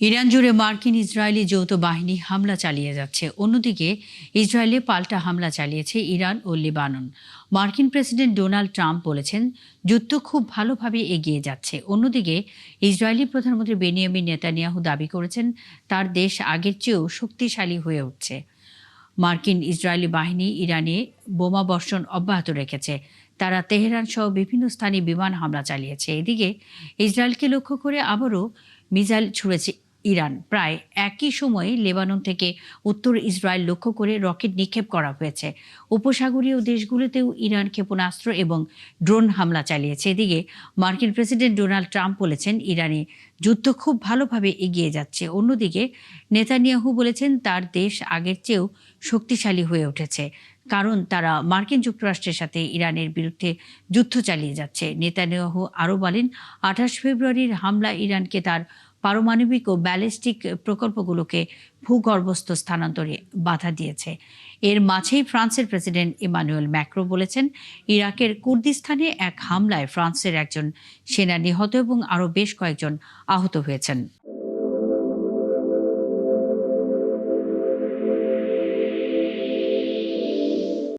Iran জুড়ে মার্কিন Israeli যৌথ বাহিনী হামলা চালিয়ে যাচ্ছে। অন্যদিকে ইসরায়েলে পাল্টা হামলা চালিয়েছে ইরান ও লেবানন। মার্কিন প্রেসিডেন্ট ডোনাল্ড ট্রাম্প বলেছেন, যুদ্ধ খুব ভালোভাবে এগিয়ে যাচ্ছে। অন্যদিকে ইসরায়েলি প্রধানমন্ত্রী বেনিয়ামিন নেতানিয়াহু দাবি করেছেন, তার দেশ আগের চেয়েও শক্তিশালী হয়ে উঠছে। মার্কিন ইসরায়েলি বাহিনী ইরানে বোমা বর্ষণ অব্যাহত রেখেছে। তারা তেহরান সহ বিভিন্ন স্থানে বিমান হামলা চালিয়েছে। এদিকে ইসরায়েলকে লক্ষ্য করে আবারও মিসাইল ছুড়েছে ইরান। প্রায় একই সময়ে লেবানন থেকে উত্তর ইসরায়েল লক্ষ্য করে রকেট নিক্ষেপ করা হয়েছে। উপসাগরীয় দেশগুলোতেও ইরান ক্ষেপণাস্ত্র এবং ড্রোন হামলা চালিয়েছে। এদিকে মার্কিন প্রেসিডেন্ট ডোনাল্ড ট্রাম্প বলেছেন, ইরানে যুদ্ধ খুব ভালোভাবে এগিয়ে যাচ্ছে। অন্যদিকে নেতানিয়াহু বলেছেন, তার দেশ আগের চেয়েও শক্তিশালী হয়ে উঠেছে, কারণ তারা মার্কিন যুক্তরাষ্ট্রের সাথে ইরানের বিরুদ্ধে যুদ্ধ চালিয়ে যাচ্ছে। নেতানিয়াহু আরও বলেন, ২৮ ফেব্রুয়ারির হামলা ইরানকে তার পারমাণবিক ও ব্যালিস্টিক প্রকল্পগুলোকে ভূগর্ভস্থ স্থানান্তরে বাধা দিয়েছে। এর মাঝেই ফ্রান্সের প্রেসিডেন্ট ইমানুয়েল ম্যাক্রো বলেছেন, ইরাকের কুর্দিস্তানে এক হামলায় ফ্রান্সের একজন সেনা নিহত এবং আরও বেশ কয়েকজন আহত হয়েছেন।